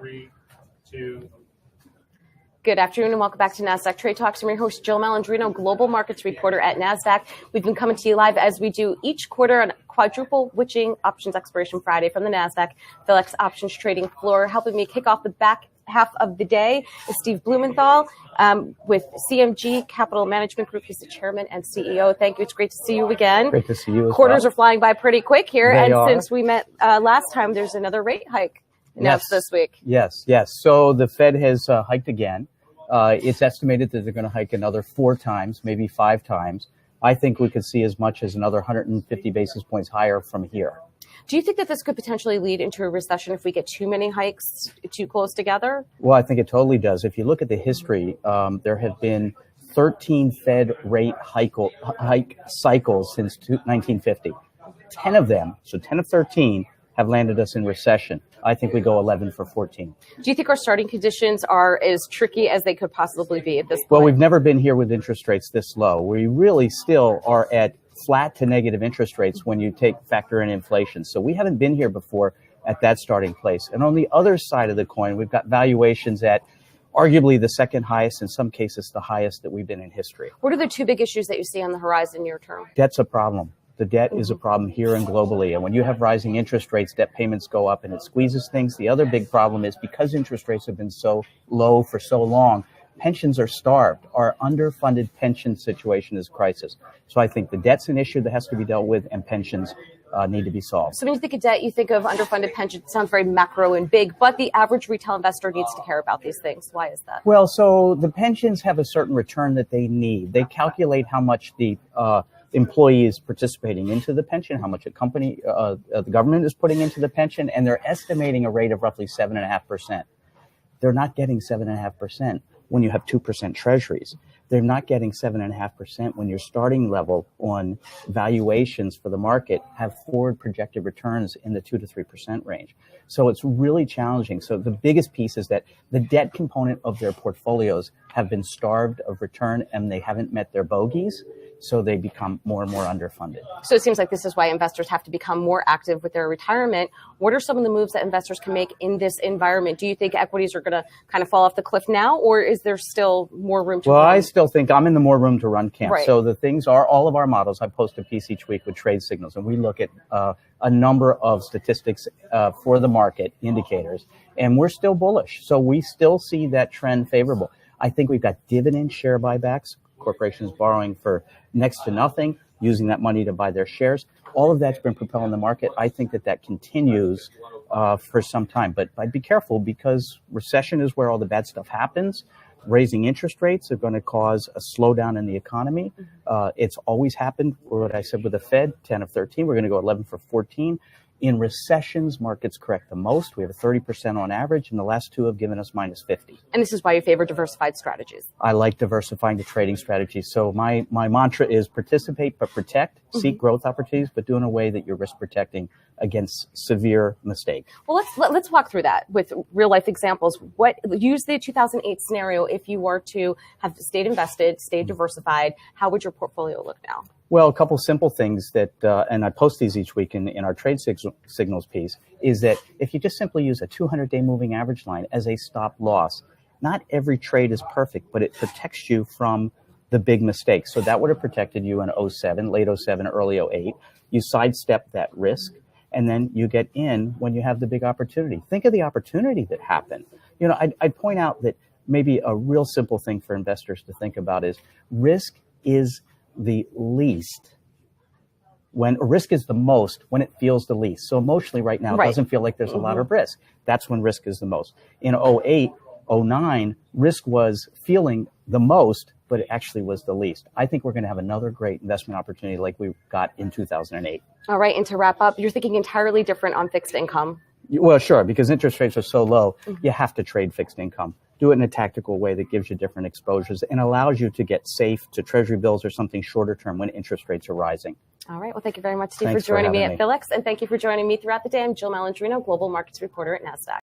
3, 2. Good afternoon and welcome back to Nasdaq Trade Talks. I'm your host, Jill Malandrino, global markets reporter at Nasdaq. We've been coming to you live as we do each quarter on quadruple witching options expiration Friday from the Nasdaq Philex options trading floor. Helping me kick off the back half of the day is Steve Blumenthal with CMG Capital Management Group. He's the chairman and CEO. Thank you. It's great to see you again. Great to see you as Quarters well. are flying by pretty quick here. They and are. Since we met last time, there's another rate hike announced this week. Yes. So the Fed has hiked again. It's estimated that they're going to hike another 4 times, maybe 5 times. I think we could see as much as another 150 basis points higher from here. Do you think that this could potentially lead into a recession if we get too many hikes too close together? Well, I think it totally does. If you look at the history, there have been 13 Fed rate hike cycles since 1950. 10 of them, so 10 of 13, have landed us in recession. I think we go 11 for 14. Do you think our starting conditions are as tricky as they could possibly be at this point? Well, we've never been here with interest rates this low. We really still are at flat to negative interest rates when you factor in inflation. So we haven't been here before at that starting place. And on the other side of the coin, we've got valuations at arguably the second highest, in some cases the highest that we've been in history. What are the 2 big issues that you see on the horizon near term? Debt's a problem. The debt is a problem here and globally. And when you have rising interest rates, debt payments go up and it squeezes things. The other big problem is because interest rates have been so low for so long, pensions are starved. Our underfunded pension situation is crisis. So I think the debt's an issue that has to be dealt with and pensions need to be solved. So when you think of debt, you think of underfunded pensions. It sounds very macro and big, but the average retail investor needs to care about these things. Why is that? Well, so the pensions have a certain return that they need. They calculate how much the employee is participating into the pension, how much the government is putting into the pension, and they're estimating a rate of roughly 7.5%. They're not getting 7.5% when you have 2% treasuries. They're not getting 7.5% when your starting level on valuations for the market have forward projected returns in the 2 to 3% range. So it's really challenging. So the biggest piece is that the debt component of their portfolios have been starved of return and they haven't met their bogeys. So they become more and more underfunded. So it seems like this is why investors have to become more active with their retirement. What are some of the moves that investors can make in this environment? Do you think equities are going to kind of fall off the cliff now, or is there still more room to run? Well, I still think I'm in the more room to run camp. Right. So the things are, all of our models, I post a piece each week with trade signals, and we look at a number of statistics for the market indicators, and we're still bullish. So we still see that trend favorable. I think we've got dividend share buybacks, corporations borrowing for next to nothing, using that money to buy their shares. All of that's been propelling the market. I think that continues for some time. But I'd be careful because recession is where all the bad stuff happens. Raising interest rates are going to cause a slowdown in the economy. It's always happened. What I said with the Fed, 10 of 13, we're going to go 11 for 14. In recessions, markets correct the most. We have a 30% on average, and the last 2 have given us minus 50. And this is why you favor diversified strategies. I like diversifying the trading strategies. So my mantra is participate but protect, seek growth opportunities, but do in a way that you're risk protecting against severe mistakes. Well, let's walk through that with real life examples. Use the 2008 scenario. If you were to have stayed invested, stayed diversified, how would your portfolio look now? Well, a couple simple things that, and I post these each week in our trade signals piece, is that if you just simply use a 200-day moving average line as a stop loss, not every trade is perfect, but it protects you from the big mistakes. So that would have protected you in 07, late 07, early 08. You sidestep that risk, and then you get in when you have the big opportunity. Think of the opportunity that happened. You know, I'd point out that maybe a real simple thing for investors to think about is risk is the least when risk is the most when it feels the least. So emotionally right now, it doesn't feel like there's a lot of risk. That's when risk is the most. In 08, 09, risk was feeling the most, but it actually was the least. I think we're going to have another great investment opportunity like we got in 2008. All right. And to wrap up, you're thinking entirely different on fixed income. Well, sure, because interest rates are so low, you have to trade fixed income. Do it in a tactical way that gives you different exposures and allows you to get safe to treasury bills or something shorter term when interest rates are rising. All right. Well, thank you very much, Steve, Thanks for joining me having at Philex. And thank you for joining me throughout the day. I'm Jill Malandrino, global markets reporter at Nasdaq.